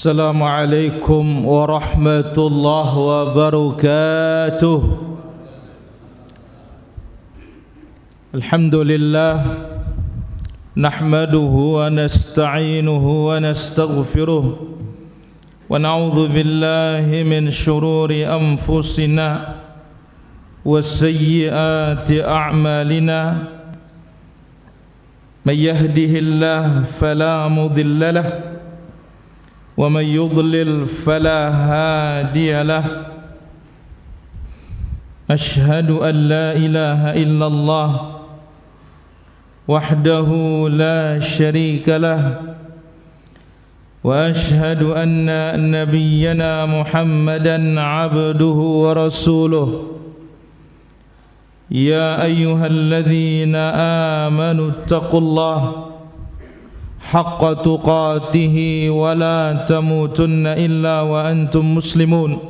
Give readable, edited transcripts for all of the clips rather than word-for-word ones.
Assalamualaikum warahmatullahi wabarakatuh. Alhamdulillah nahmaduhu wa nasta'inuhu wa nastaghfiruh wa na'udzu billahi min shururi anfusina wa sayyiati a'malina. May yahdihillahu fala mudilla lahu wa man yudlil fala hadiya lahu. Ashhadu an la ilaha illallah wahdahu la syarika lah wa ashhadu anna nabiyyana Muhammadan abduhu wa rasuluh. Ya ayyuhalladzina amanu taqullaha haqqa tuqatihi wa la tamutunna illa wa antum muslimun.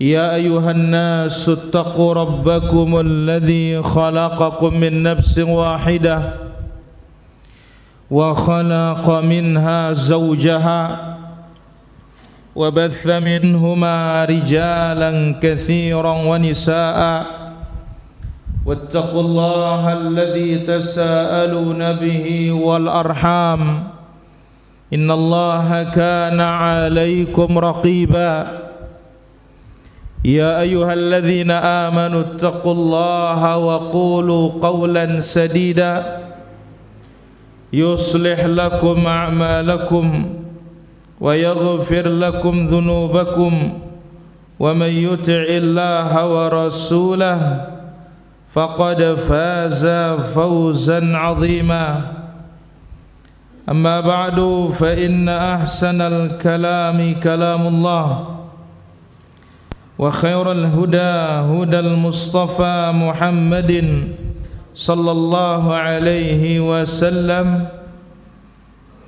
Ya ayyuhan nasu taqu rabbakumul ladzi khalaqakum min nafsin wahidah wa khalaqa minha zawjaha wa batha minhuma rijalan katsiran wa nisaa'a. واتقوا الله الذي تساءلون به والأرحام إن الله كان عليكم رقيبا. يا أيها الذين آمنوا اتقوا الله وقولوا قولا سديدا يصلح لكم أعمالكم ويغفر لكم ذنوبكم ومن يطع الله ورسوله faqad faza fawzan azima. Amma ba'du fa inna ahsanal kalami kalamullah wa khairal huda hudal mustafa Muhammadin sallallahu alaihi wasallam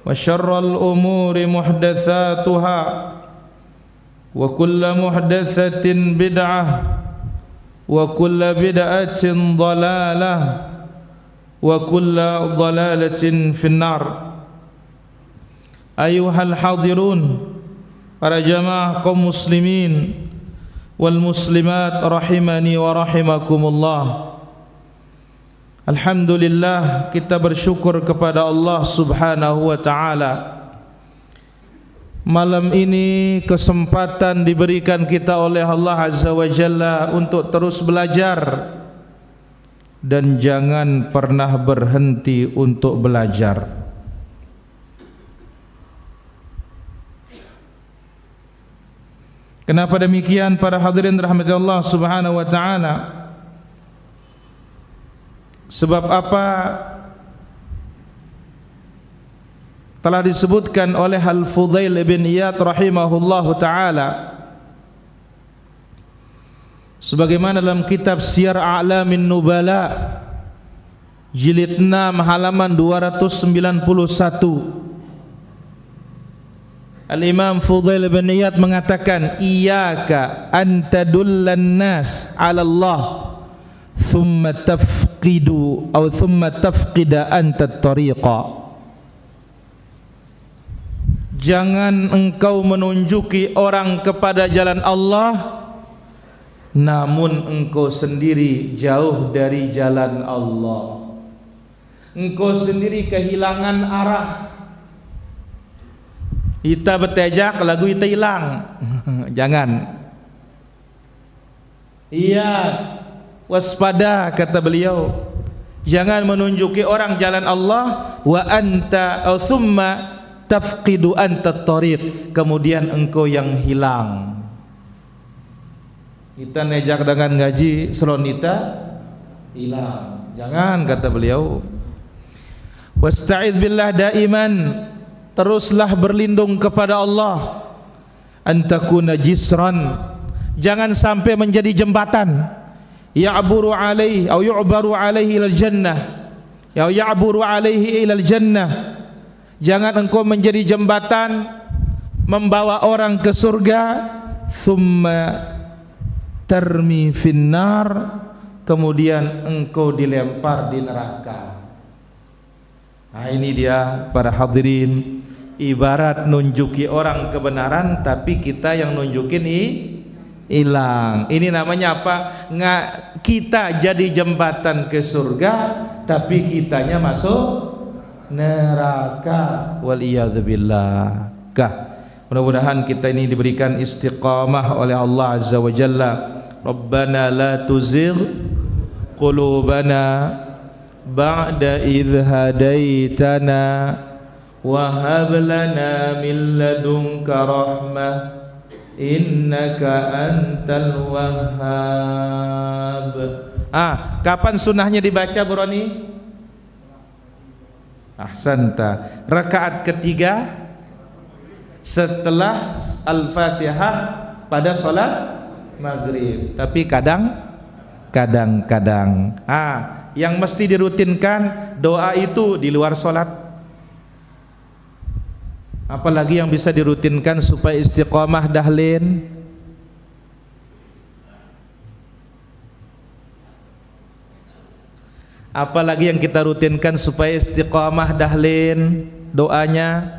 wa syarral umuri muhdatsatuha wa kullu muhdatsatin bid'ah wa kullu bid'atin dhalalah wa kullu dhalalatin finnar. Ayuhal hadirun, para jamaah kaum muslimin wal muslimat rahimani wa rahimakumullah. Alhamdulillah, kita bersyukur kepada Allah Subhanahu wa ta'ala. Malam ini kesempatan diberikan kita oleh Allah Azza wa Jalla untuk terus belajar dan jangan pernah berhenti untuk belajar. Kenapa demikian para hadirin rahmati Allah Subhanahu wa ta'ala? Sebab apa? Telah disebutkan oleh Al-Fudail bin Iyad rahimahullahu ta'ala, sebagaimana dalam kitab Siyar A'lamin Nubala jilid 6 halaman 291, Al-Imam Fudail bin Iyad mengatakan, iyyaka an tadullan nas 'ala Allah thumma tafqidu atau thumma tafqida anta at-tariqa. Jangan engkau menunjuki orang kepada jalan Allah, namun engkau sendiri jauh dari jalan Allah. Engkau sendiri kehilangan arah. Kita bertejak lagu kita hilang. Jangan. Iya, waspada kata beliau. Jangan menunjuki orang jalan Allah wa anta au thumma tafqidu anta tariq, kemudian engkau yang hilang. Kita nejak dengan ngaji selonita hilang. Jangan, kata beliau. Wasta'idz billah daiman, teruslah berlindung kepada Allah. Antakuna jisran, jangan sampai menjadi jembatan. Ya'buru alaihi atau yu'baru alaihi ilal jannah, ya ya'buru alaihi ilal jannah. Jangan engkau menjadi jembatan membawa orang ke surga, thumma tarmi finnar, kemudian engkau dilempar di neraka. Nah, ini dia para hadirin ibarat nunjuki orang kebenaran tapi kita yang nunjukin hilang. Ini namanya apa? Kita jadi jembatan ke surga tapi kitanya masuk neraka. Waliyadzubillah. Mudah-mudahan kita ini diberikan istiqamah oleh Allah Azza wa Jalla. Rabbana la tuzigh qulubana ba'da idh hadaitana wa hab lana min ladunka rahmah innaka antal wahhab. Kapan sunnahnya dibaca Burani? Ahsanta. Rakaat ketiga setelah Al-Fatihah pada salat maghrib. Tapi kadang-kadang yang mesti dirutinkan doa itu di luar salat. Apalagi yang bisa dirutinkan supaya istiqamah dahlin. Apalagi yang kita rutinkan supaya istiqamah dahlin doanya.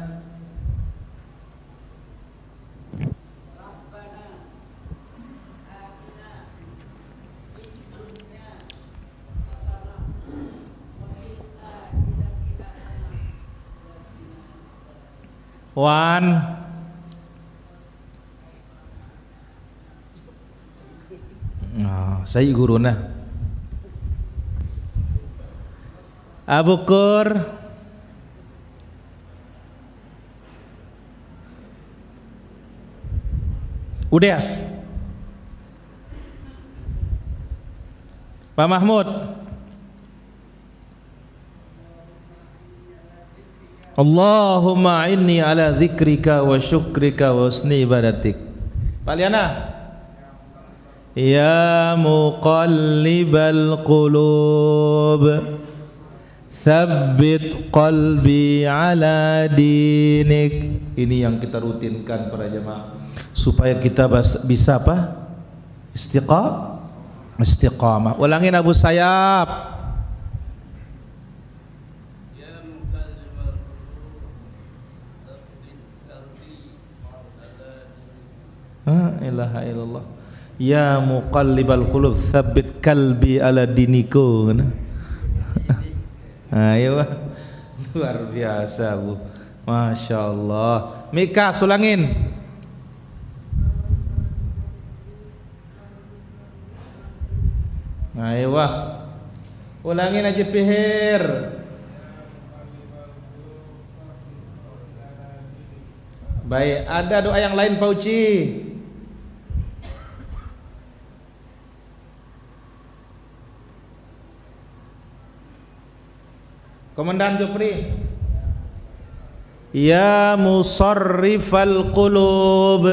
Saya guruna Abu Kur Udes Pak Mahmud Allahumma inni ala zikrika wa syukrika wa husni ibadatik. Pak Liana ya muqallibal qulub tsabbit qalbi ala dinik. Ini yang kita rutinkan para jemaah supaya kita bisa apa? Istiqamah. Ulangin Abu Sayyab. Ilaha illallah ya muqallibal qulub tsabbit qalbi ala diniku. Ayo luar biasa Bu, Masya Allah. Mika sulangin. Ayo ulangin aja pihir. Baik, ada doa yang lain Pak Uci? Komandan Jupri. Ya musarrifal qulub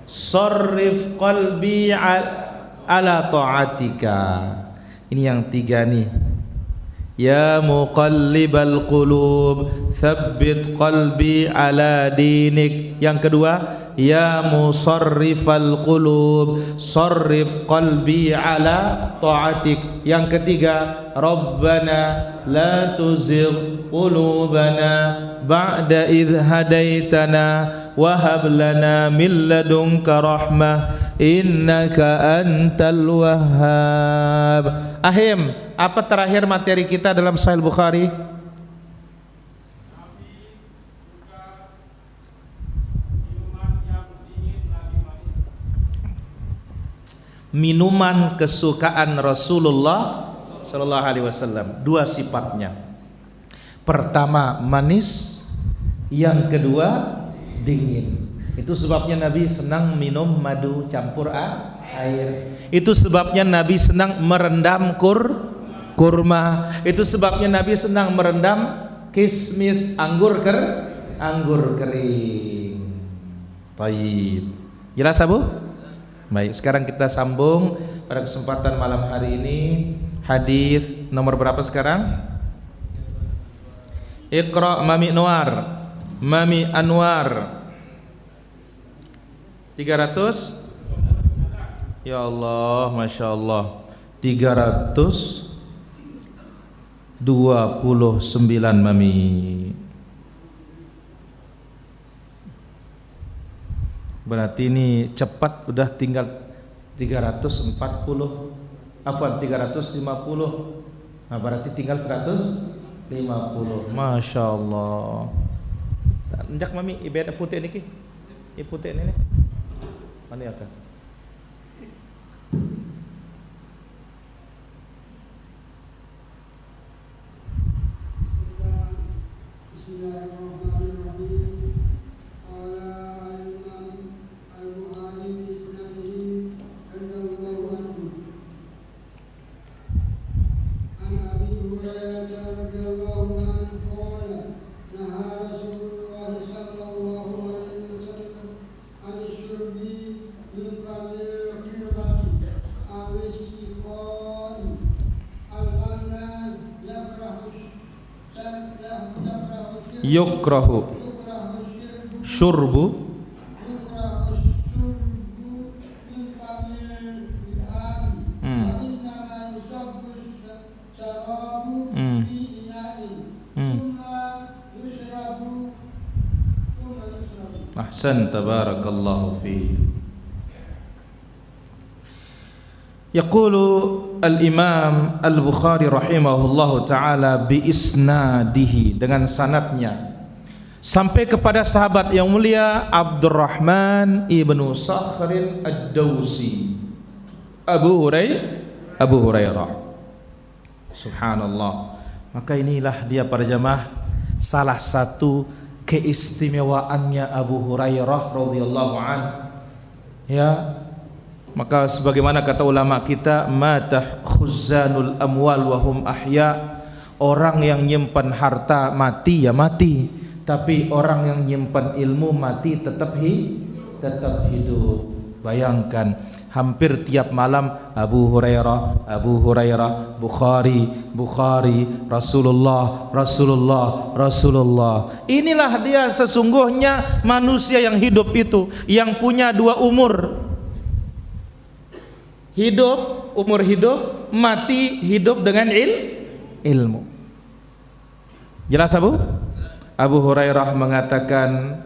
sarrif qalbi ala ta'atika. Ini yang tiga nih. Ya muqallibal qulub tsabbit qalbi ala dinik. Yang kedua, ya musarrifal qulub sarrif qalbi ala ta'atik. Yang ketiga, Rabbana la tuzigh qulubana ba'da idh hadaitana wa hab lana min ladunka rahmah innaka antal wahhab. Ahim, apa terakhir materi kita dalam Sahih Bukhari? Minuman kesukaan Rasulullah Sallallahu Alaihi Wasallam. Dua sifatnya. Pertama manis, yang kedua dingin. Itu sebabnya Nabi senang minum madu campur air. Itu sebabnya Nabi senang merendam kurma. Itu sebabnya Nabi senang merendam kismis, anggur kering. Baik. Jelas Abu? Baik, sekarang kita sambung pada kesempatan malam hari ini. Hadis nomor berapa sekarang? Iqra Mami Anwar 300. Ya Allah, Masya Allah, 329 Mami. Berarti ini cepat, udah tinggal 340, afwan 350. Nah, berarti tinggal 150. Masya Allah. Njak mami ibadah putih ini ki, putih ini nih. Mana ya kan? Yukrahu syurbu Ahsan, tabarakallahu fi. Yaqulu al-Imam Al-Bukhari rahimahullahu ta'ala bi isnadihi, dengan sanadnya sampai kepada sahabat yang mulia Abdurrahman ibnu Sakhrin Ad-Dawsi, Abu Hurairah. Subhanallah. Maka inilah dia para jamaah salah satu keistimewaannya Abu Hurairah radhiyallahu anhu, ya. Maka sebagaimana kata ulama kita, matah khuzanul amwal wa hum ahya, orang yang nyimpan harta mati ya mati, tapi orang yang nyimpan ilmu mati tetap hidup. Bayangkan hampir tiap malam Abu Hurairah, Bukhari, Rasulullah. Inilah dia sesungguhnya manusia yang hidup itu, yang punya dua umur. Umur hidup, mati hidup dengan ilmu. Jelas Abu Hurairah mengatakan,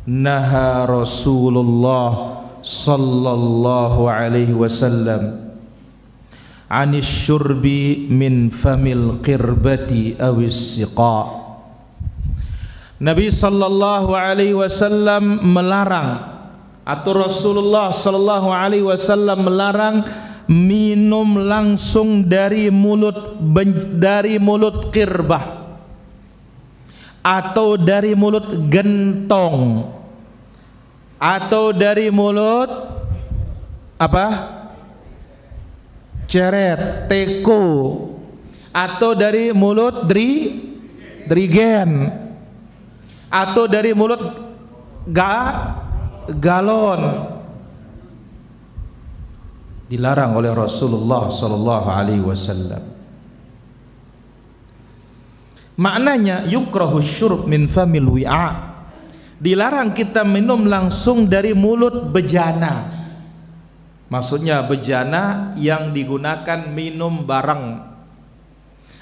naha Rasulullah sallallahu alaihi wasallam anis syurbi min famil qirbati awis siqa. Nabi sallallahu alaihi wasallam melarang, atau Rasulullah sallallahu alaihi wasallam melarang minum langsung dari mulut qirbah atau dari mulut gentong atau dari mulut ceret, teko, atau dari mulut drigen, atau dari mulut galon. Dilarang oleh Rasulullah sallallahu alaihi wasallam. Maknanya yukrahu syurb min famil wi'a, dilarang kita minum langsung dari mulut bejana. Maksudnya bejana yang digunakan minum barang,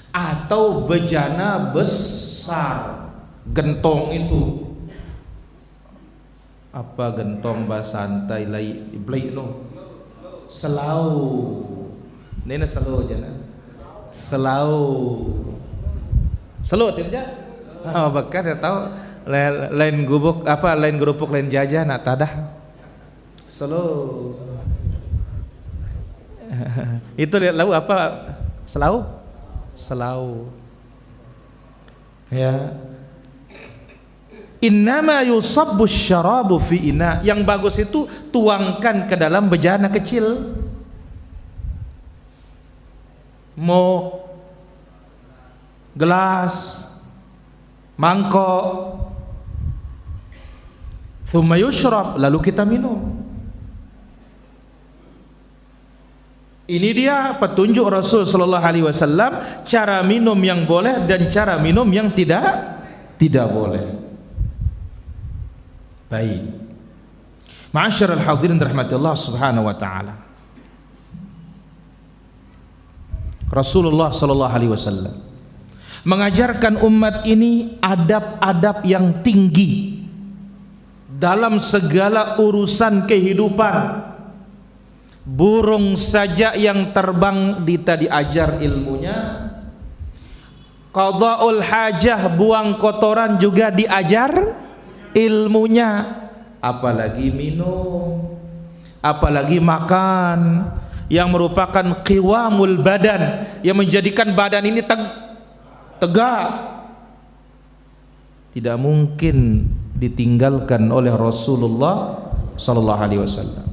atau bejana besar, gentong itu. Apa gentong bahasa santai lai no? Selau. Ini selau aja nah. Selau tidak? Oh, bakar ya tahu lain gubuk lain gerupuk lain jajan nak tadah. Selau. Itu lihat lau apa? Selau. Ya. Innama yusabbu syarabu fi ina, yang bagus itu tuangkan ke dalam bejana kecil, mau gelas, mangkok, thumma yushrab, lalu kita minum. Ini dia petunjuk Rasul sallallahu alaihi wasallam, cara minum yang boleh dan cara minum yang tidak boleh. Baik, ma'asyiral hadirin rahmati Allah subhanahu wa ta'ala, Rasulullah sallallahu alaihi wasallam mengajarkan umat ini adab-adab yang tinggi dalam segala urusan kehidupan. Burung saja yang terbang diajar ilmunya. Qada'ul hajah, buang kotoran juga diajar ilmunya. Apalagi minum, apalagi makan yang merupakan qiwamul badan, yang menjadikan badan ini tegak. Tidak mungkin ditinggalkan oleh Rasulullah sallallahu alaihi wasallam.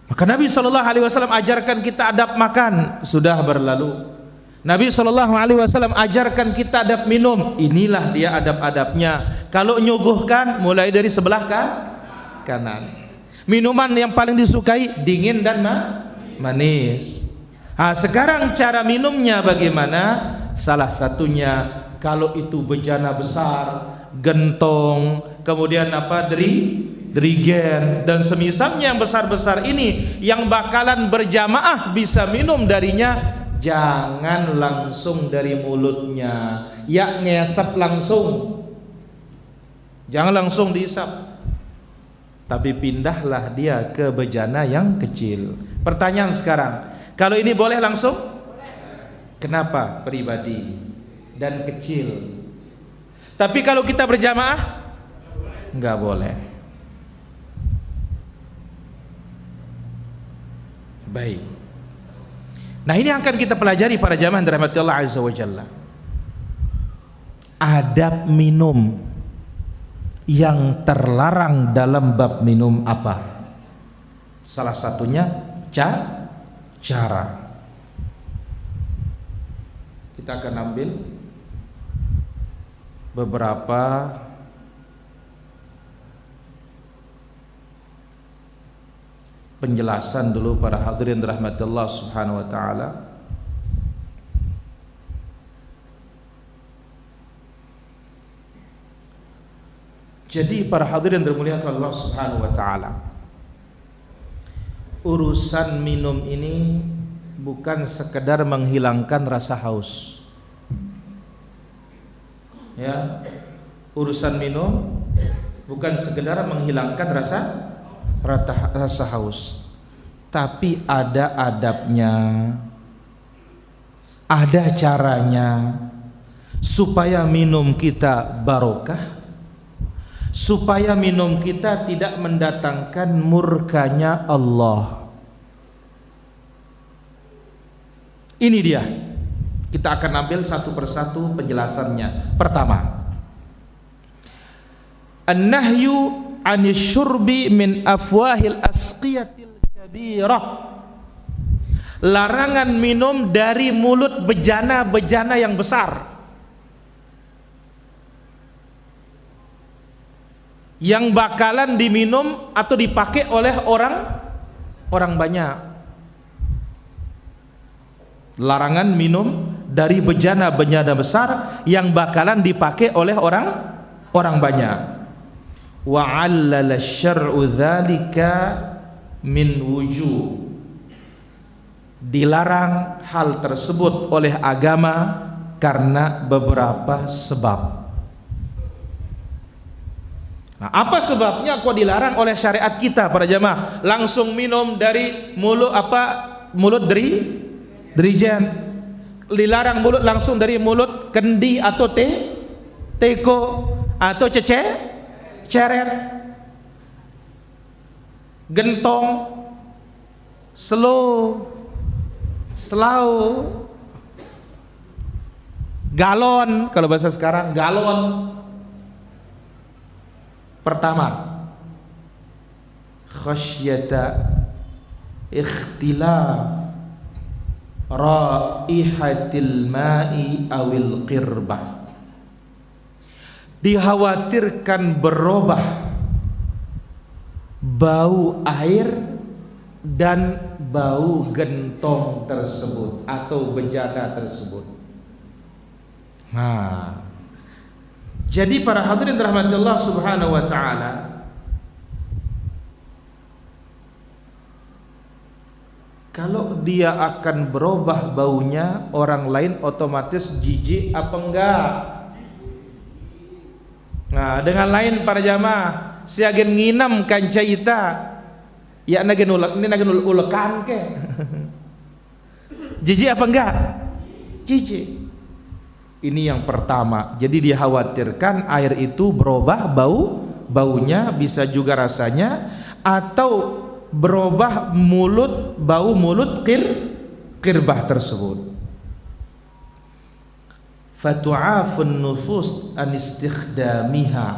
Maka Nabi sallallahu alaihi wasallam ajarkan kita adab makan, sudah berlalu. Nabi sallallahu alaihi wasallam ajarkan kita adab minum, inilah dia adab-adabnya. Kalau nyuguhkan mulai dari sebelah kanan. Minuman yang paling disukai dingin dan manis. Sekarang cara minumnya bagaimana? Salah satunya kalau itu bejana besar, gentong, kemudian derigen dan semisalnya yang besar-besar ini yang bakalan berjamaah bisa minum darinya, jangan langsung dari mulutnya, ya ngesap langsung, jangan langsung diisap, tapi pindahlah dia ke bejana yang kecil. Pertanyaan sekarang, kalau ini boleh langsung? Kenapa? Pribadi dan kecil. Tapi kalau kita berjamaah enggak boleh. Baik. Nah, ini akan kita pelajari para jamaah yang dirahmati Allah Azza wa Jalla. Adab minum yang terlarang dalam bab minum apa? Salah satunya cara. Kita akan ambil beberapa penjelasan dulu para hadirin rahmati Allah subhanahu wa ta'ala. Jadi para hadirin dimuliakan Allah subhanahu wa ta'ala, urusan minum ini bukan sekedar menghilangkan rasa haus. Ya, urusan minum bukan sekedar menghilangkan rasa haus, tapi ada adabnya, ada caranya supaya minum kita barokah, supaya minum kita tidak mendatangkan murkanya Allah. Ini dia, kita akan ambil satu persatu penjelasannya. Pertama, an-nahyu anisyurbi min afwahil asqiyatil kabirah, larangan minum dari mulut bejana-bejana yang besar, yang bakalan diminum atau dipakai oleh orang banyak. Larangan minum dari bejana-bejana besar yang bakalan dipakai oleh orang banyak. Wa 'allala syar'u dzalika min wujuh, dilarang hal tersebut oleh agama karena beberapa sebab. Nah, apa sebabnya kok dilarang oleh syariat kita para jamaah langsung minum dari mulut derijen, dilarang mulut langsung dari mulut kendi atau teko atau ceret, gentong, selau, galon, kalau bahasa sekarang galon. Pertama, khasyata ikhtilaf raihatil ma'i awil qirbah, dikhawatirkan berubah bau air dan bau gentong tersebut atau bejana tersebut. Nah, jadi para hadirin rahmati Allah subhanahu wa ta'ala, kalau dia akan berubah baunya, orang lain otomatis jijik apa enggak? Nah, dengan lain para jamaah, siagen nginam kanca ita, ya nagen ulek, ini nagen ulekan ke. Jijik apa enggak? Jijik. Ini yang pertama. Jadi dikhawatirkan air itu berubah baunya, bisa juga rasanya, atau berubah bau mulut qirbah tersebut. Fatu'afun nufus an istikhdamiha.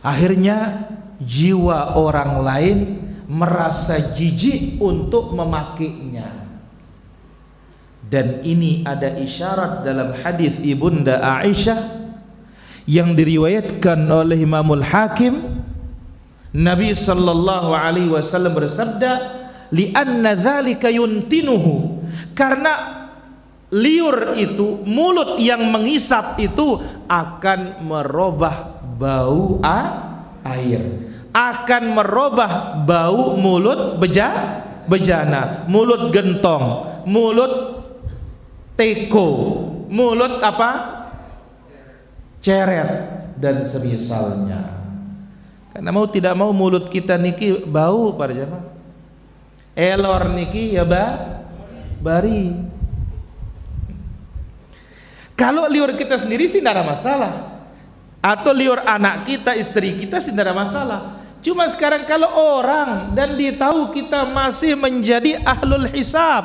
Akhirnya jiwa orang lain merasa jijik untuk memakainya. Dan ini ada isyarat dalam hadis Ibunda Aisyah yang diriwayatkan oleh Imamul Hakim. Nabi sallallahu alaihi wasallam bersabda, li'anna dzalika yuntinuhu, karena liur itu, mulut yang mengisap itu akan merubah bau air, akan merubah bau mulut bejana, mulut gentong, mulut teko, mulut apa? Ceret dan semisalnya. Karena mau tidak mau mulut kita niki bau para jamaah. Elor niki ya bari. Kalau liur kita sendiri sih tidak ada masalah, atau liur anak kita, istri kita sih tidak ada masalah. Cuma sekarang kalau orang dan ditahu kita masih menjadi ahlul hisab,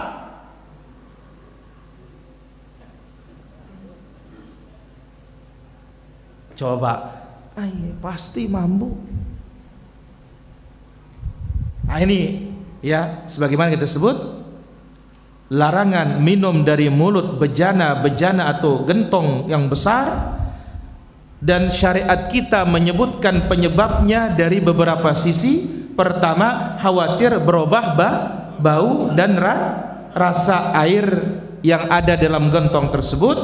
coba, pasti mampu. Nah ini ya, sebagaimana kita sebut, larangan minum dari mulut bejana atau gentong yang besar, dan syariat kita menyebutkan penyebabnya dari beberapa sisi. Pertama, khawatir berubah bau dan rasa air yang ada dalam gentong tersebut,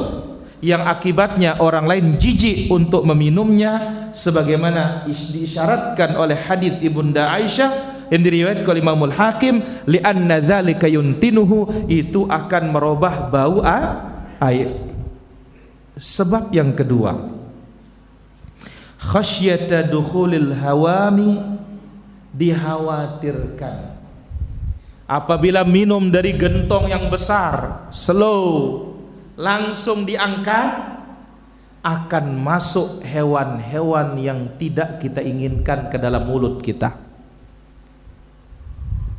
yang akibatnya orang lain jijik untuk meminumnya, sebagaimana diisyaratkan oleh hadis Ibunda Aisyah yang diriwayatkan oleh Imamul Hakim, li'anna dzalika yuntinuhu, itu akan merubah bau air. Sebab yang kedua, khasyata dukhulil hawami, dikhawatirkan apabila minum dari gentong yang besar, slow, langsung diangkat, akan masuk hewan-hewan yang tidak kita inginkan ke dalam mulut kita.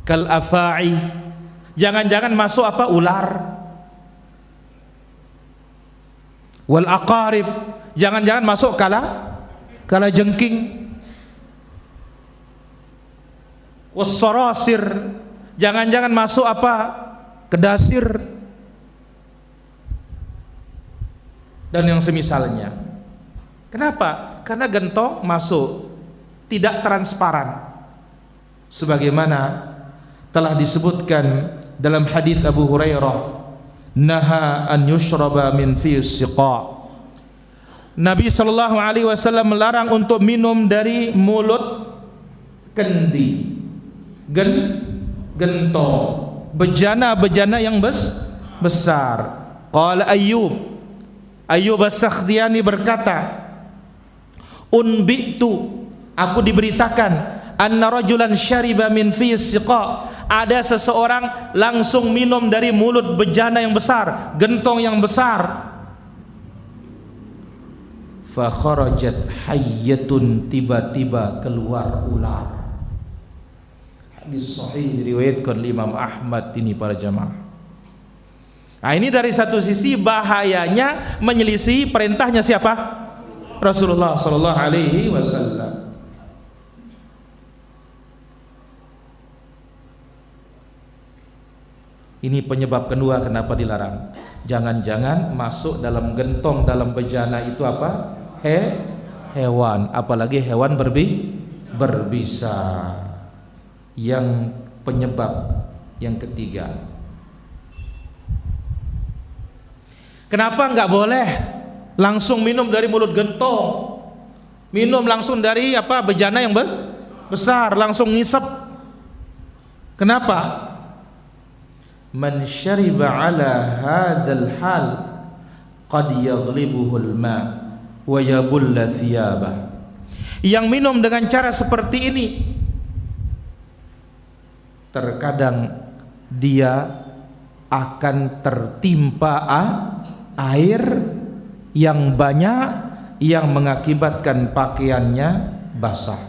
Kal afai, jangan-jangan masuk apa? Ular. Wal aqarib, jangan-jangan masuk kala jengking. Was sarasir, jangan-jangan masuk apa? Kedasir. Dan yang semisalnya. Kenapa? Karena gentong masuk tidak transparan, sebagaimana telah disebutkan dalam hadis Abu Hurairah, naha an yushraba min fi siqa. Nabi sallallahu alaihi wasallam melarang untuk minum dari mulut kendi, gentong, bejana yang besar. Qala Ayyub as-Sakhtiyani berkata, unbitu, aku diberitakan, anna rajulan syariba min fi siqa, ada seseorang langsung minum dari mulut bejana yang besar, gentong yang besar. Fa kharajat hayyatun, tiba-tiba keluar ular. Hadis sahih diriwayatkan oleh Imam Ahmad ini para jamaah. Nah, ini dari satu sisi bahayanya menyelisih perintahnya siapa? Rasulullah sallallahu alaihi wasallam. Ini penyebab kedua kenapa dilarang. Jangan-jangan masuk dalam gentong, dalam bejana itu apa? Hewan, apalagi hewan berbisa. Yang penyebab yang ketiga, kenapa nggak boleh langsung minum dari mulut gentong? Minum langsung dari apa? Bejana yang besar, langsung ngisep. Kenapa? Man syariba ala hadzal hal qad yaghlibuhu al-ma wa yabulla thiyabah. yang minum dengan cara seperti ini, terkadang dia akan tertimpa air yang banyak yang mengakibatkan pakaiannya basah.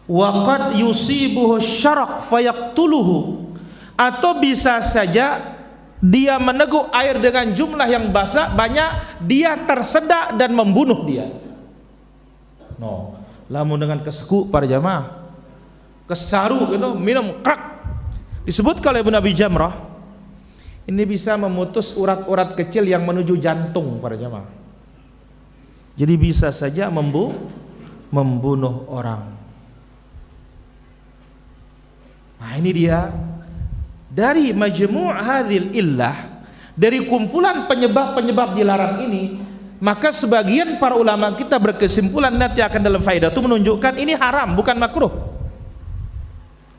Wa qad yusibuhu syaraq fayaqtuluhu, atau bisa saja dia meneguk air dengan jumlah yang banyak, dia tersedak dan membunuh dia. No, lamun dengan kesekuk para jamaah, kesaru gitu, minum krak. Disebut kalau Ibnu Abi Jamrah, ini bisa memutus urat-urat kecil yang menuju jantung para jamaah. Jadi bisa saja membunuh orang. Nah ini dia, dari majmu' hadhil illah, dari kumpulan penyebab-penyebab dilarang ini, maka sebagian para ulama kita berkesimpulan nanti akan dalam faedah itu menunjukkan ini haram, bukan makruh.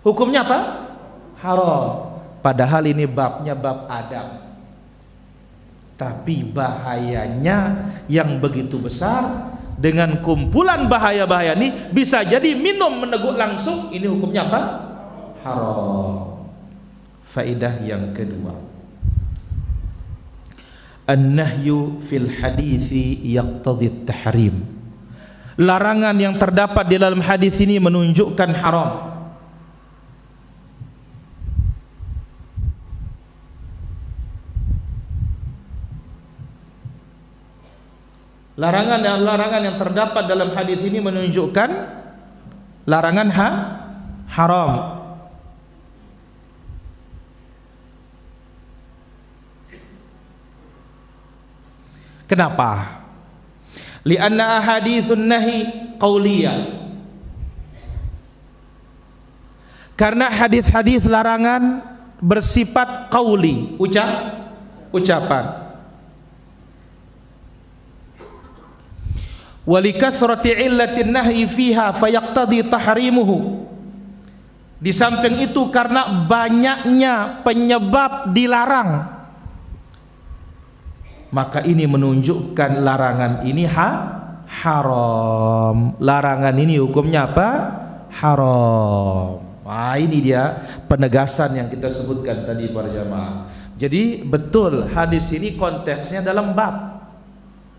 Hukumnya apa? Haram. Padahal ini babnya bab adab, tapi bahayanya yang begitu besar. Dengan kumpulan bahaya-bahaya ini bisa jadi minum meneguk langsung, ini hukumnya apa? Haram. Faedah yang kedua, an-nahyu fil hadithi yaqtadhi tahrim. Larangan yang terdapat di dalam hadis ini menunjukkan haram. Larangan yang terdapat dalam hadis ini menunjukkan larangan haram. Kenapa? Lianna ahaditsun nahi qauliyah. Karena hadis-hadis larangan bersifat qauli, ucapan. Walikathrati illatin nahyi fiha fayaqtadi tahrimuhu. Di samping itu karena banyaknya penyebab dilarang, maka ini menunjukkan larangan ini haram. Larangan ini hukumnya apa? Haram. Wah, ini dia penegasan yang kita sebutkan tadi para jamaah. Jadi betul hadis ini konteksnya dalam bab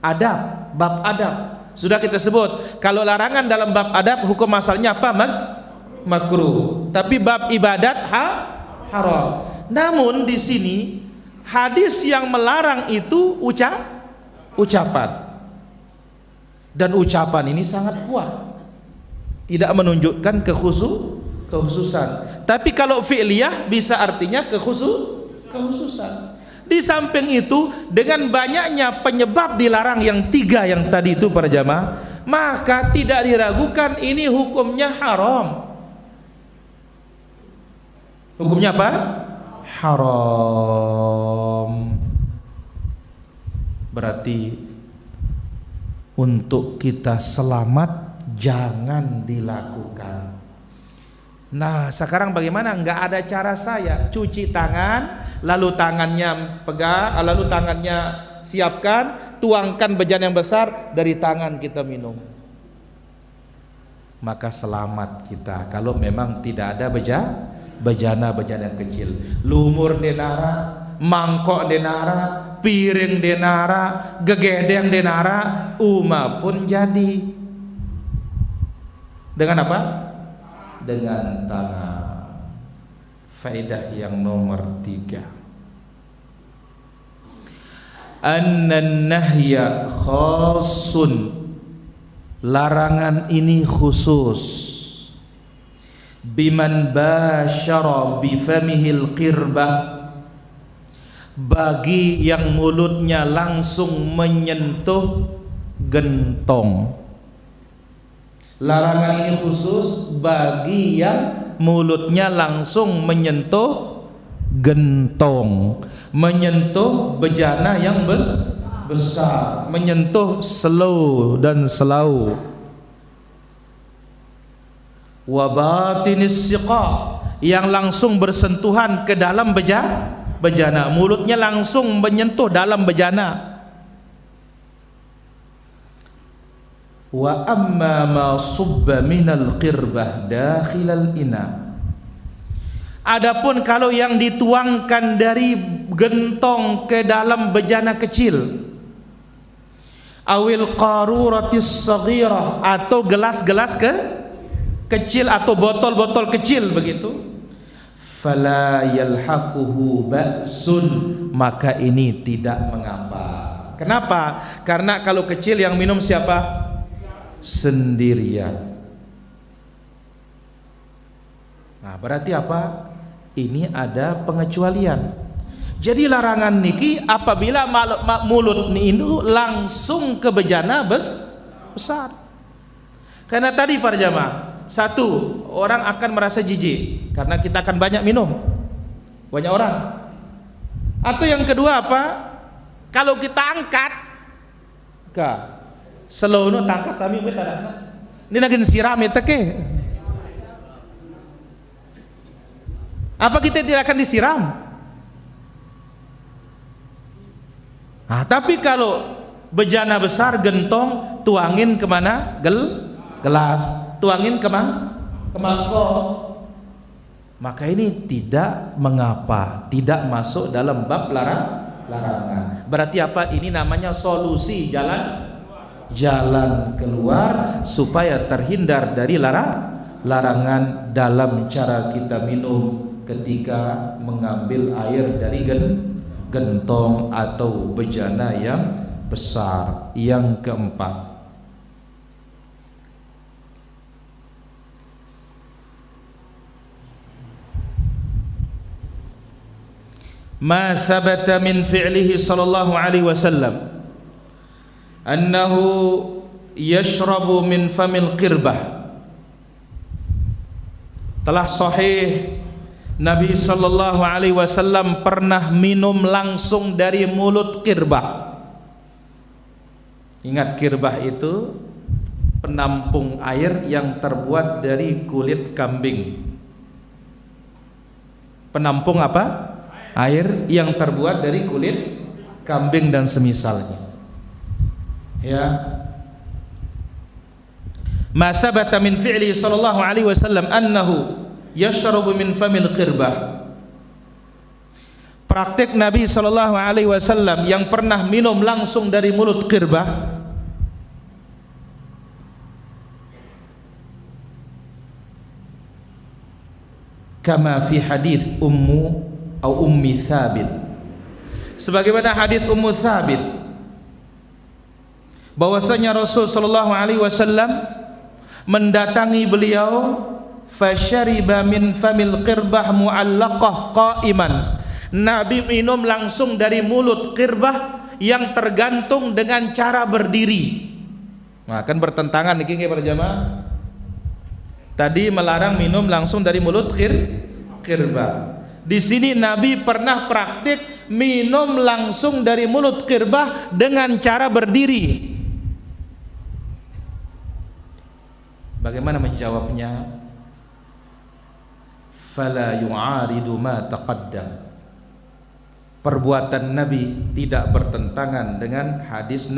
adab, bab adab. Sudah kita sebut, kalau larangan dalam bab adab hukum asalnya apa? Makruh. Tapi bab ibadat haram. Namun di sini hadis yang melarang itu ucapan. Dan ucapan ini sangat kuat, tidak menunjukkan kekhususan. Tapi kalau fi'liyah bisa artinya kekhususan. Di samping itu, dengan banyaknya penyebab dilarang yang 3 yang tadi itu para jamaah, maka tidak diragukan ini hukumnya haram. Hukumnya apa? Haram. Berarti untuk kita selamat jangan dilakukan. Nah sekarang bagaimana? Nggak ada cara saya cuci tangan, lalu tangannya pegang, lalu tangannya siapkan, tuangkan bejana yang besar, dari tangan kita minum, maka selamat kita. Kalau memang tidak ada bejana yang kecil, lumur denara, mangkok denara, piring denara, gegedeng denara, pun jadi. Dengan apa? Dengan tangan. Faedah yang nomor 3, annan nahya khasun, larangan ini khusus, biman basyara bifamihil qirbah, bagi yang mulutnya langsung menyentuh gentong. Larangan ini khusus bagi yang mulutnya langsung menyentuh gentong, menyentuh bejana yang besar, menyentuh selau dan selau. Wa batinis siqa, yang langsung bersentuhan ke dalam bejana, mulutnya langsung menyentuh dalam bejana. Wa amma ma subba minal qirbah dakhilal ina. Adapun kalau yang dituangkan dari gentong ke dalam bejana kecil, awil qaruratis saghirah, atau gelas-gelas kecil atau botol-botol kecil begitu, fala yalhaquhu ba'sun, maka ini tidak mengapa. Kenapa? Karena kalau kecil yang minum siapa? Sendirian. Nah, berarti apa? Ini ada pengecualian. Jadi larangan niki apabila mulut ni itu langsung ke bejana besar. Karena tadi para jamaah, satu, orang akan merasa jijik karena kita akan banyak minum, banyak orang. Atau yang kedua apa? Kalau kita angkat, selalu tangkat kami kita ada. Ini lagi siram itu ke? Apa kita tidak akan disiram? Nah, tapi kalau bejana besar gentong, tuangin kemana? Gelas, tuangin kemana? Ke mangkok. Maka ini tidak mengapa, tidak masuk dalam bab larangan. Berarti apa? Ini namanya solusi, jalan keluar supaya terhindar dari larangan dalam cara kita minum ketika mengambil air dari gentong atau bejana yang besar. Yang keempat, ma thabata min fi'lihi sallallahu alaihi wasallam annahu yashrabu min famil qirbah. Telah sahih Nabi sallallahu alaihi wasallam pernah minum langsung dari mulut qirbah. Ingat, qirbah itu penampung air yang terbuat dari kulit kambing. Penampung apa? Air yang terbuat dari kulit kambing dan semisalnya. Ya. Ma thabata min fi'li sallallahu alaihi wasallam annahu yashrabu min famil qirbah. Praktik Nabi sallallahu alaihi wasallam yang pernah minum langsung dari mulut qirbah, kama fi hadis Ummi Thabit, sebagaimana hadis Ummu Thabit bahwasanya Rasul sallallahu alaihi wasallam mendatangi beliau, fasyariba min famil qirbah mu'allaqah qa'iman. Nabi minum langsung dari mulut qirbah yang tergantung dengan cara berdiri. Nah, kan bertentangan niki para jamaah. Tadi melarang minum langsung dari mulut qirbah. Di sini Nabi pernah praktik minum langsung dari mulut qirbah dengan cara berdiri. Bagaimana menjawabnya? Fala yu'aridu ma taqaddam. Perbuatan Nabi tidak bertentangan dengan hadis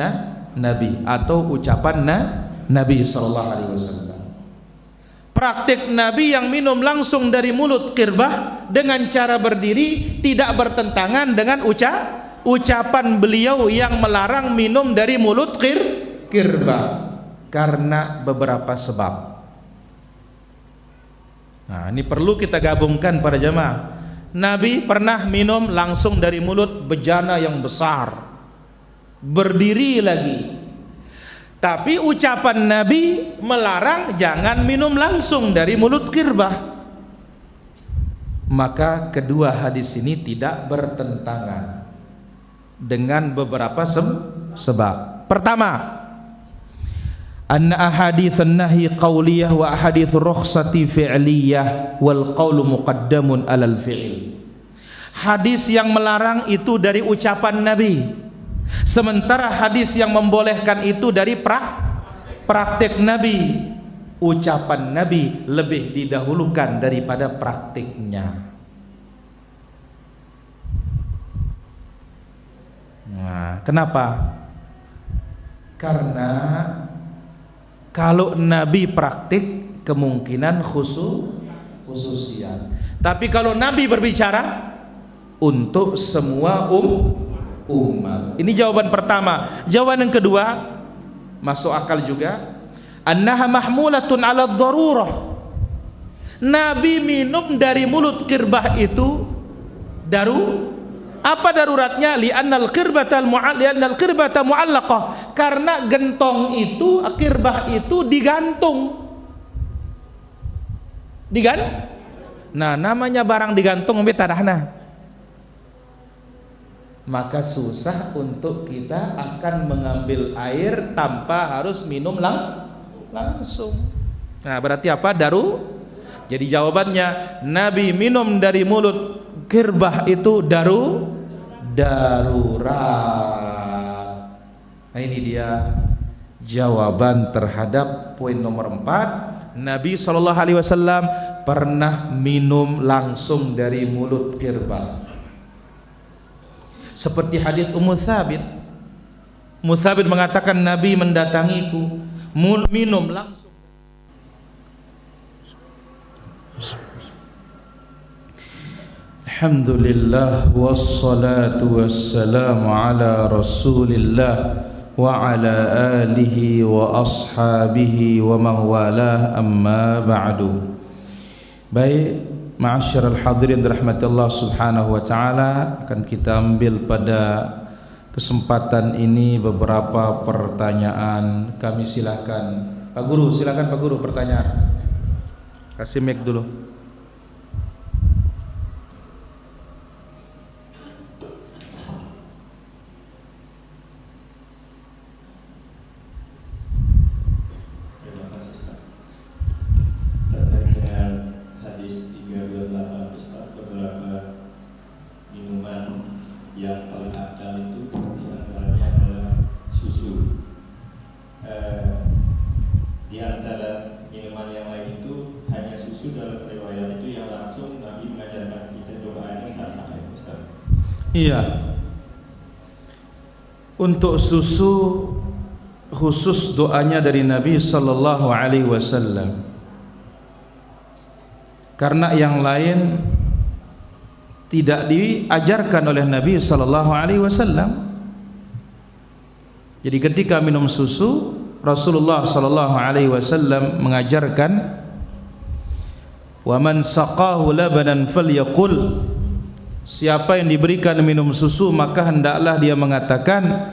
Nabi atau ucapan Nabi sallallahu alaihi wasallam. Praktik Nabi yang minum langsung dari mulut qirbah dengan cara berdiri tidak bertentangan dengan ucapan beliau yang melarang minum dari mulut qirbah karena beberapa sebab. Nah, ini perlu kita gabungkan para jemaah. Nabi pernah minum langsung dari mulut bejana yang besar, berdiri lagi. Tapi ucapan Nabi melarang jangan minum langsung dari mulut qirbah. Maka kedua hadis ini tidak bertentangan dengan beberapa sebab. Pertama, anna ahaditsun nahi qauliyah wa ahaditsul rukhsati fi'liyah wal qaulu muqaddamun alal fi'il. Hadis yang melarang itu dari ucapan Nabi, sementara hadis yang membolehkan itu dari praktik Nabi. Ucapan Nabi lebih didahulukan daripada praktiknya. Nah, kenapa? Karena Kalau Nabi praktik kemungkinan khususian. Tapi kalau Nabi berbicara untuk semua umat. Ini jawaban pertama. Jawaban yang kedua masuk akal juga. Annaha mahmulatun 'ala ad-darurah. Nabi minum dari mulut kirbah itu apa daruratnya? Li'annal qirbata mu'allaqah. Karena gentong itu, kirbah itu digantung. Nah, namanya barang digantung tadahna. Maka susah untuk kita akan mengambil air tanpa harus minum langsung. Nah, berarti apa? Jadi jawabannya, Nabi minum dari mulut kirbah itu darurat. Nah, ini dia jawaban terhadap poin nomor 4. Nabi SAW pernah minum langsung dari mulut kirbah. Seperti hadis Ummu Thabit. Ummu Thabit mengatakan Nabi mendatangiku, minum langsung. Alhamdulillah wassalatu wassalamu ala Rasulillah wa ala alihi wa ashabihi wa man walah, amma ba'du. Baik, ma'asyiral hadirin rahmatillah subhanahu wa ta'ala, akan kita ambil pada kesempatan ini beberapa pertanyaan. Kami silakan Pak Guru, silakan Pak Guru pertanyaan. Kasih mic dulu. Iya, untuk susu khusus doanya dari Nabi Sallallahu Alaihi Wasallam. Karena yang lain tidak diajarkan oleh Nabi Sallallahu Alaihi Wasallam. Jadi ketika minum susu, Rasulullah Sallallahu Alaihi Wasallam mengajarkan, wa man saqahu labanan falyaqul, siapa yang diberikan minum susu maka hendaklah dia mengatakan,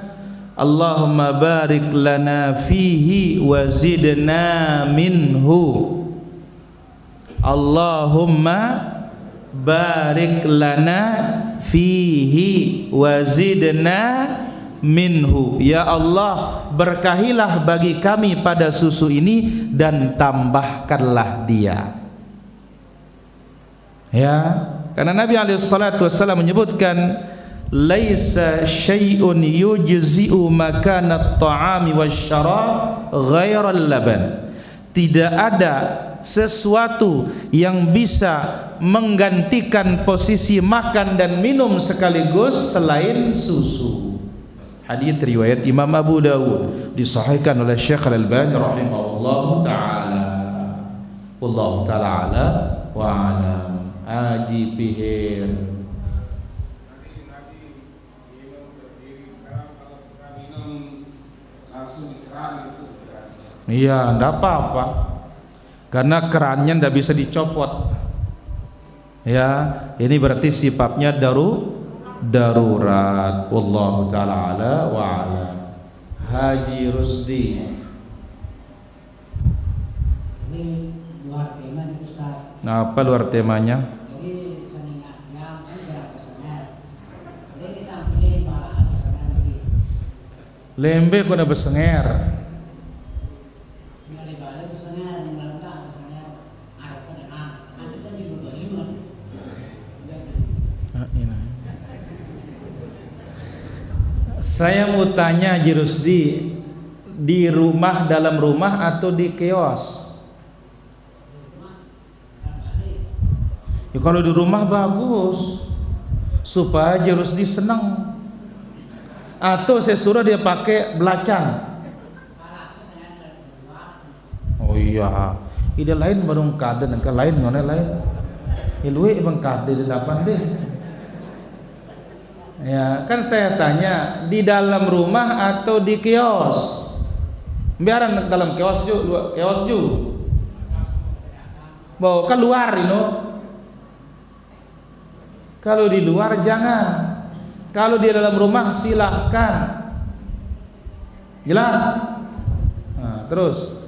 Allahumma barik lana fihi wa zidna minhu. Allahumma barik lana fihi wa zidna minhu. Ya Allah, berkahilah bagi kami pada susu ini dan tambahkanlah dia. Ya, karena Nabi SAW menyebutkan, laisa syai'un yujzi'u makana at-ta'ami wasyarab ghairal laban. Tidak ada sesuatu yang bisa menggantikan posisi makan dan minum sekaligus selain susu. Hadis riwayat Imam Abu Dawud, disahihkan oleh Syekh Al-Albani rahimahullahu taala. Wallahu taala ala wa alam. Haji Pihir. Iya, enggak apa-apa. Karena kerannya enggak bisa dicopot. Ya, ini berarti sifatnya darurat. Wallahu taala ala wa ala. Haji Rusdi. Ini luar tema nih Ustaz. Nah, apa luar temanya? Jadi seningat yang berapa persen? Jadi kita ambil malah persen lagi. Lembe kuna besenger. Saya mau tanya Haji Rusdi, di rumah, dalam rumah atau di kios? Ya, kalau di rumah bagus, supaya Haji Rusdi senang. Atau saya suruh dia pakai belacang. iya. Ide lain barung kade nangka lain ngone lain. Ilwe bang kade di depan deh. Ya, kan saya tanya di dalam rumah atau di kios? Biaran dalam kios juga. Bawa keluar, Kalau di luar jangan. Kalau di dalam rumah silahkan. Jelas? Nah, terus.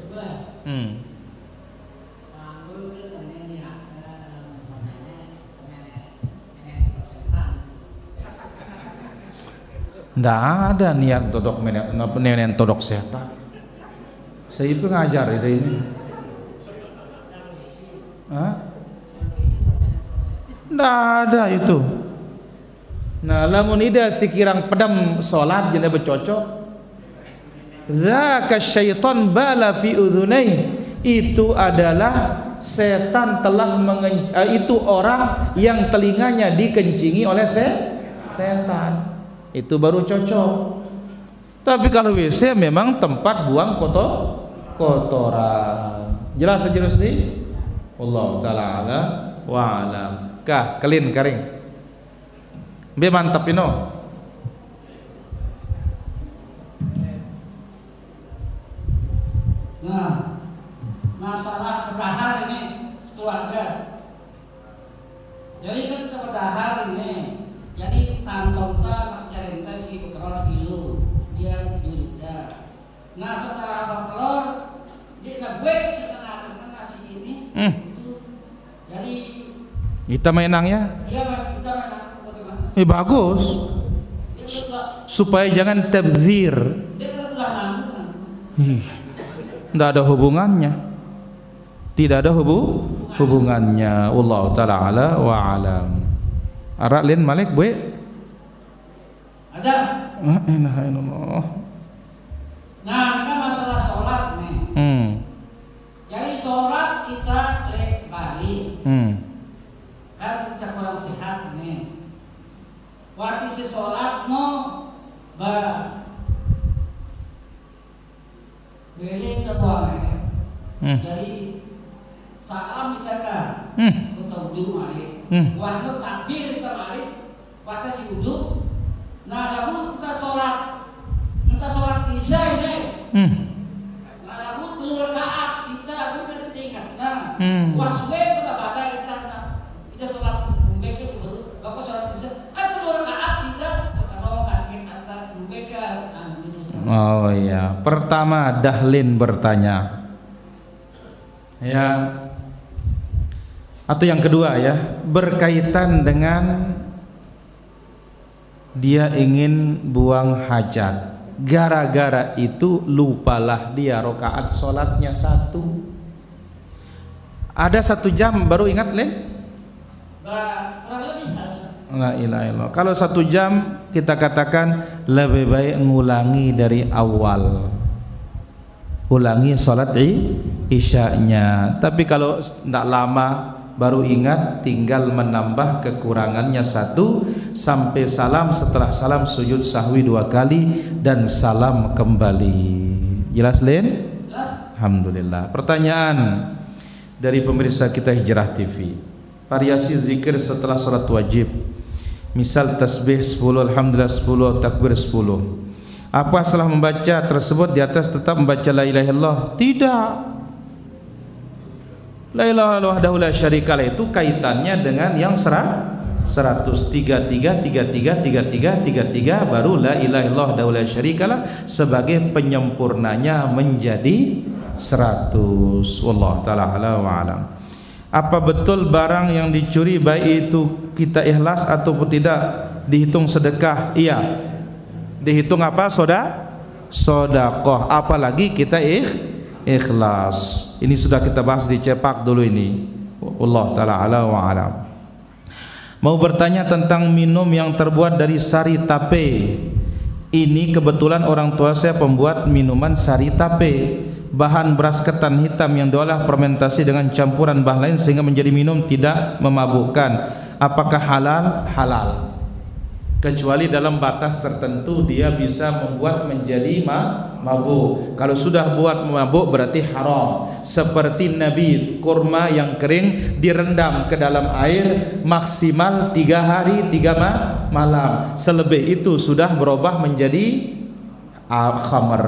Nggak ada niat todok nenek todok setan. Saya itu ngajar itu ini. Nggak ada itu. Nah, lamun ida sikirang pedam salat jadi bercocok. Zaka syaitan bala fi udhunai. Itu adalah setan telah itu orang yang telinganya dikencingi oleh setan. Itu baru cocok. Tapi kalau WC memang tempat buang kotoran. Jelas nih? Allah taala ala wa alam. Kah kelin karing. Be mantap ino. Nah, masalah pedahar ini keluarga. Jadi kan pedahar ini, jadi tantongta cerita si keluar dulu, dia juta. Nah setelah bertelur, dia nggak gue setengah nasi ini. Jadi kita menangnya. Iya, kita menang bagaimana? Bagus. Supaya jangan tabdzir. Dia telah nanggung. Tidak ada hubungannya. Tidak ada hubungannya. Allah taala ala wa alam. Arak lain Malik gue. Ada. Alhamdulillah. Nah, kan masalah sholat nih. Jadi sholat kita balik. Kan kita kurang sehat nih. Waktu si sholat no beli kedua jadi salam kita kan kita udu mari waktu takbir kita mari baca si udu. Nah lalu kita sholat isya ini nah lalu keluar kaat kita aku kan tinggal nah waswe kita baca kita sholat mereka sebelum bapak sholat isya kan keluar kaat kita kalau kakek antar mereka. Oh iya, pertama Dahlin bertanya. Ya. Atau yang kedua ya, berkaitan dengan dia ingin buang hajat. Gara-gara itu lupalah dia rakaat sholatnya 1. Ada 1 jam baru ingat, Len? La ilaha illallah. Kalau 1 jam kita katakan lebih baik ngulangi dari awal. Ulangi sholat isya-nya. Tapi kalau tidak lama baru ingat, tinggal menambah kekurangannya 1 sampai salam. Setelah salam sujud sahwi 2 kali dan salam kembali. Jelas, Len? Jelas. Alhamdulillah. Pertanyaan dari pemirsa kita Hijrah TV. Variasi zikir setelah sholat wajib. Misal tasbih 10, alhamdulillah 10, takbir 10. Apa setelah membaca tersebut di atas tetap membaca la ilaha illallah? Tidak. La ilaha illallah wahdahu la syarikalah itu kaitannya dengan yang 133 baru la ilaha illallah wahdahu la syarikalah sebagai penyempurnanya menjadi 100. Wallahu taala ala wa alam. Apa betul barang yang dicuri baik itu kita ikhlas ataupun tidak dihitung sedekah? Iya. Dihitung apa? Sedekah. Apalagi kita ikhlas. Ini sudah kita bahas di cepak dulu ini. Wallahu taala ala wa alam. Mau bertanya tentang minum yang terbuat dari sari tape. Ini kebetulan orang tua saya pembuat minuman sari tape. Bahan beras ketan hitam yang diolah fermentasi dengan campuran bahan lain sehingga menjadi minum tidak memabukkan. Apakah halal? Halal. kecuali dalam batas tertentu dia bisa membuat menjadi mabuk. Kalau sudah buat mabuk berarti haram. Seperti nabi, kurma yang kering direndam ke dalam air maksimal 3 hari 3 malam. Selebih itu sudah berubah menjadi khamr.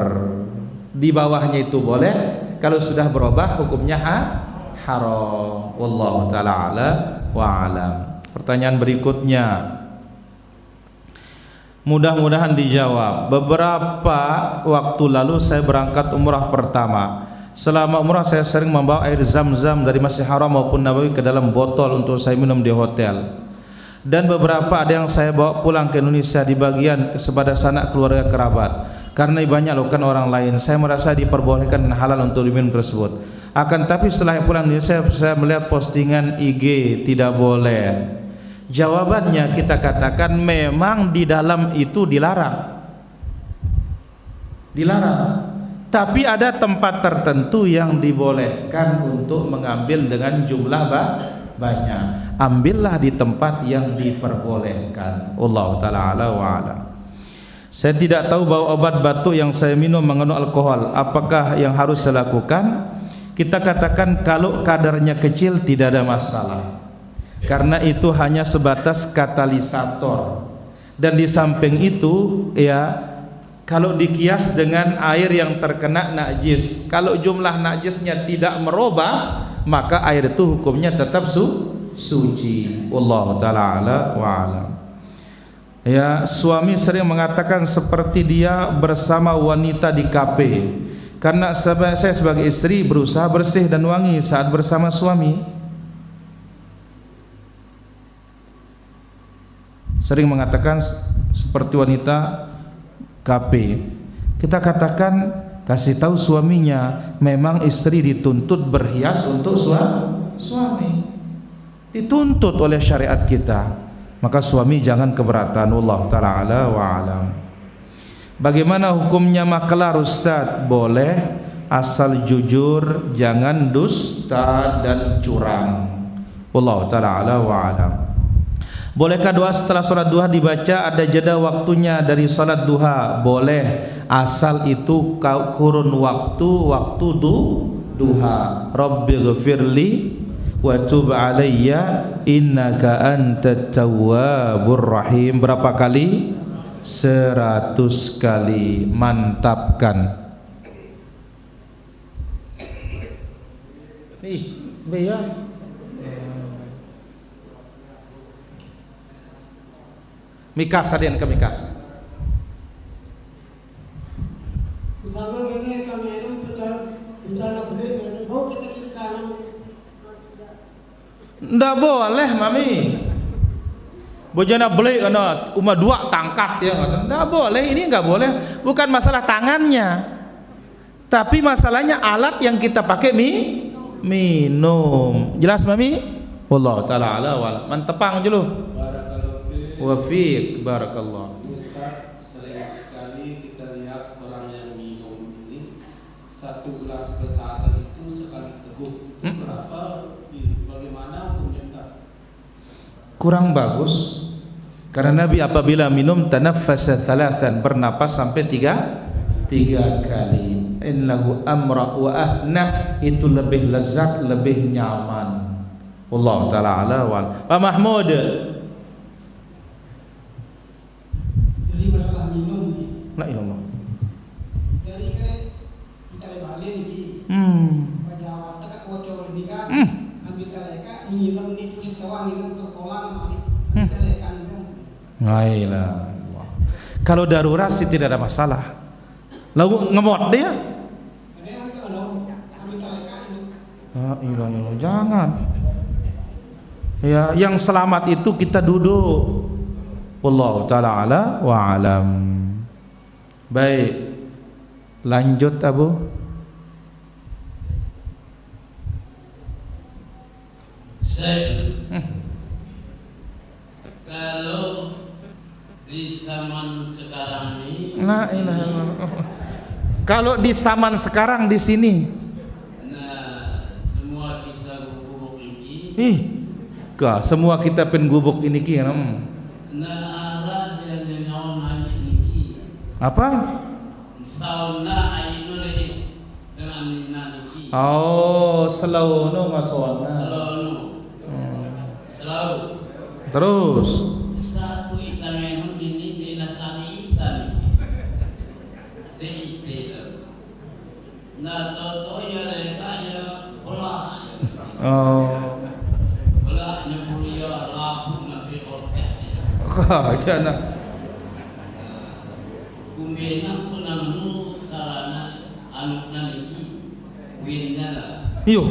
Di bawahnya itu boleh, kalau sudah berubah hukumnya haram. Wallahu taala ala wa alam. Pertanyaan berikutnya mudah-mudahan dijawab. Beberapa waktu lalu saya berangkat umrah pertama. Selama umrah saya sering membawa air zam-zam dari Masjid Haram maupun Nabawi ke dalam botol untuk saya minum di hotel. Dan beberapa ada yang saya bawa pulang ke Indonesia di bagian kepada sanak keluarga kerabat. Karena banyak lakukan orang lain, saya merasa diperbolehkan dan halal untuk diminum tersebut. Akan tapi setelah pulang di Indonesia saya melihat postingan IG tidak boleh. Jawabannya kita katakan memang di dalam itu dilarang. Tapi ada tempat tertentu yang dibolehkan untuk mengambil dengan jumlah banyak. Ambillah di tempat yang diperbolehkan. Wallahu taala ala wa ala. Saya tidak tahu bahwa obat batuk yang saya minum mengandung alkohol. Apakah yang harus saya lakukan? Kita katakan kalau kadarnya kecil tidak ada masalah. Karena itu hanya sebatas katalisator. Dan di samping itu ya, kalau dikias dengan air yang terkena najis, kalau jumlah najisnya tidak merubah, maka air itu hukumnya tetap suci. Wallahu taala ala wa alam. Ya, suami sering mengatakan seperti dia bersama wanita di kafe. Karena saya sebagai istri berusaha bersih dan wangi saat bersama suami. Sering mengatakan seperti wanita KP. Kita katakan, kasih tahu suaminya, memang istri dituntut berhias untuk suami. Dituntut oleh syariat kita. Maka suami jangan keberatan. Wallahu ta'ala ala wa alam. Bagaimana hukumnya maklar Ustaz? Boleh, asal jujur, jangan dusta dan curang. Wallahu ta'ala ala wa alam. Bolehkah doa setelah sholat duha dibaca ada jeda waktunya dari sholat duha? Boleh, asal itu kurun waktu duha. Rabbighfirli wa tub alayya innaka antat tawwabur rahim. Berapa kali? 100 kali. Mantapkan. Biar Mikas, ada yang ke Mikas. Misalnya gini, kami itu bencana beli, mau kita kiri kanan. Nggak boleh, mami. Bojana beli karena umah 2 tangkat ya. Nggak boleh, ini nggak boleh. Bukan masalah tangannya, tapi masalahnya alat yang kita pakai minum. Jelas, mami? Wallahu taala ala wal. Mantepang dulu. Wafiq, barakallah. Ustaz, sering sekali kita lihat orang yang minum ini 1 gelas kesehatan itu sekali teguk. Berapa? Bagaimana hukumnya? Kurang bagus. Karena Nabi apabila minum tanaffasa thalathan, bernapas sampai 3 kali. Innahu amra wa ahna, itu lebih lezat, lebih nyaman. Wallahu taala ala wal. Pak Mahmud, Masalah minum la ilallah. jadi kayak kita lebalin di pada waktu tak kocok ini kan ambil kaleka minum ini terus tawa minum terkolang kaleka minum. Ngailah. Kalau darurat sih tidak ada masalah. Lalu ngemot dia. Ada yang kalau ambil kaleka ini. La ilallah, jangan. Ya, yang selamat itu kita duduk. Wallahu ta'ala ala wa alam. Baik, lanjut Abu. Kalau di zaman sekarang ini, La ilaha illallah. Kalau di zaman sekarang di sini, nah semua kita gubuk ini, semua kita penggubuk ini ki. nah arah sauna niki. Apa? Sauna ayu dengan niki. Oh, selalu masona. Selalu. Terus. Satu ikan memang ini dinasari ikan. Nah, toto ya mereka ya pola. Oh. Pola nyempurnya lapu nabi orkes. Jangan. Kumbena pun namu sarana anu niki winnya lah. Iyo.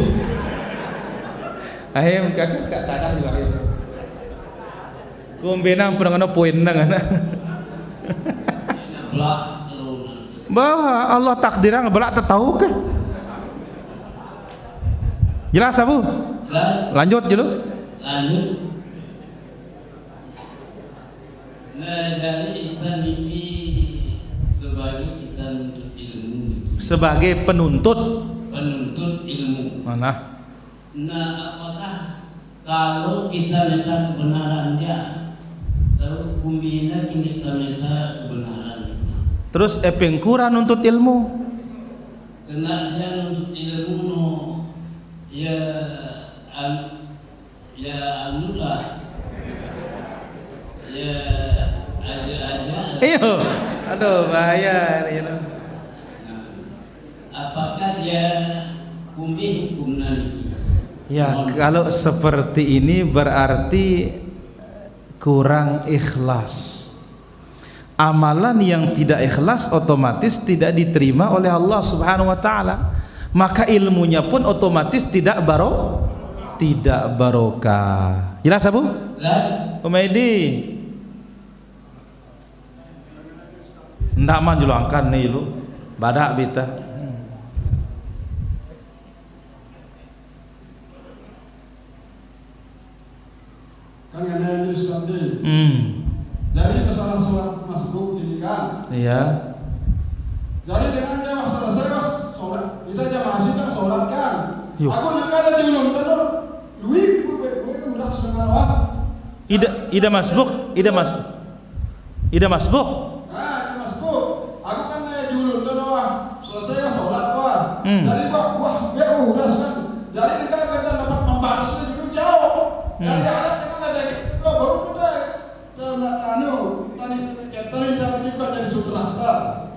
Ayam kakak tak tadah juga ayam. Kumbena pernah poin nang. Belah seluruh. Bah Allah takdirang belak tahu ke? Jelas Abu? Jelas. Lanjut dulu. Lanjut. Nah dari kita niki sebagai kita menuntut ilmu. Sebagai penuntut ilmu. mana? Nah apakah kalau kita minta kebenarannya, kalau kumbina kita minta kebenaran. Terus pengkurang nuntut ilmu. Kena dia nuntut ilmu no, ya anulah, ya aja. Iyo, aduh bahaya. Apakah dia hukum nanti? Ya kalau seperti ini berarti kurang ikhlas. Amalan yang tidak ikhlas otomatis tidak diterima oleh Allah Subhanahu wa taala. Maka ilmunya pun otomatis tidak barokah. Jelas Abu? Jelas. Umaidi. Ndak man julangkan nih lu. Badak bita. Kan ada yang Islamdi. Jadi masalah sholat masbuk ini kan. Iya. Jadi dengan dia selesai sholat, kita jamaah sih kan sholat kan. Yuk. Aku dekat ada di ulun kan. Lui, gue udah setengah wah. Ida masbuk. Ida masbuk. Nah, itu masbuk. Aku kan di ulun kan wah. Selesai kan sholat wah. Jadi wah, dia udah kan. Jadi kita kan dapat membalasnya juga jauh. Dari alat dengan ada baru udah.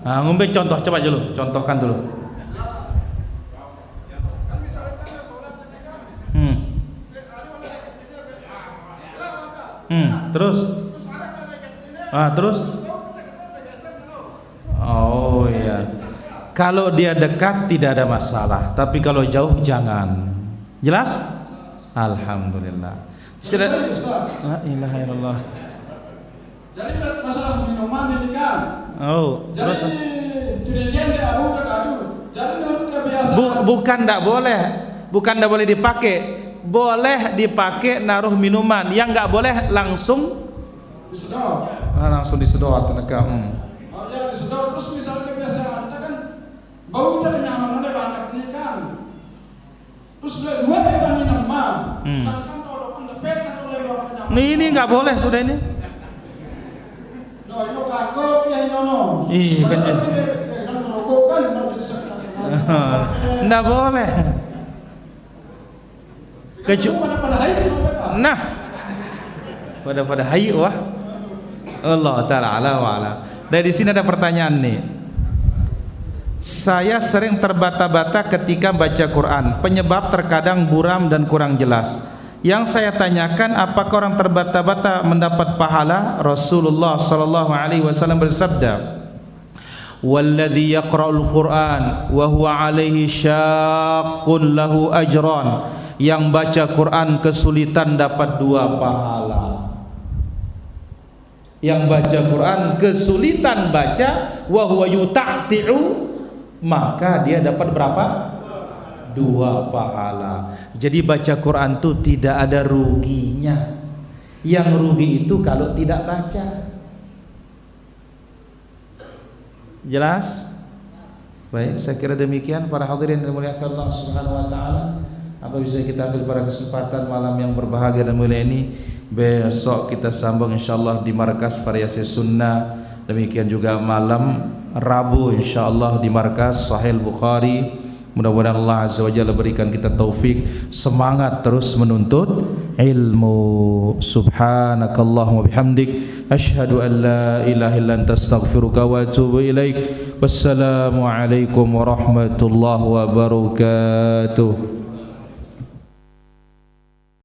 Nah, ngombe contoh coba dulu, contohkan dulu. Terus? Terus? Oh iya. Kalau dia dekat tidak ada masalah, tapi kalau jauh jangan. Jelas? Alhamdulillah. La ilaha illallah. Jadi masalah minuman ini kan. Oh, jadi jadinya dia abu ke kadu. Jadi menurut kebiasaan. Bukan tidak boleh dipakai. Boleh dipakai naruh minuman. Yang nggak boleh langsung disedot. Langsung disedot tenaga. Oh ya disedot. Terus misalnya kebiasaan kita kan bau kita kenyamanan dia banyak nih kan. Terus dua kita minum mah. Kan kalau pendepet atau lewat kenyamanan. Ini nggak boleh sudah ini. No, itu kagok ya inono. Iya kan. Kan merokok kan jadi sakit. Nggak boleh. Pada hayu nah pada hayu wah Allah Ta'ala ala wa ala. Dari sini ada pertanyaan nih. Saya sering terbata-bata ketika baca Quran. Penyebab terkadang buram dan kurang jelas. Yang saya tanyakan, apakah orang terbata-bata mendapat pahala? Rasulullah sallallahu alaihi wasallam bersabda, "Walladzi yaqra'ul Qur'an wa huwa 'alaihi syaqqun lahu ajran." Yang baca Quran kesulitan dapat 2 pahala. Yang baca Quran kesulitan baca wa huwa yuta'ti'u, maka dia dapat berapa? 2 pahala. Jadi baca Quran itu tidak ada ruginya. Yang rugi itu kalau tidak baca. Jelas? Baik, saya kira demikian para hadirin yang dimuliakan Allah Subhanahu wa taala. Apa bisa kita ambil pada kesempatan malam yang berbahagia dan mulia ini, Besok kita sambung insyaallah di Markas Variasi Sunnah. Demikian juga malam Rabu insyaallah di Markas Sahih Bukhari. Mudah-mudahan Allah Azza wa Jalla berikan kita taufik, semangat terus menuntut ilmu. Subhanakallahumma bihamdik asyhadu an la ilaha illa anta astaghfiruka wa atubu ilaik. Wassalamu alaikum warahmatullahi wabarakatuh.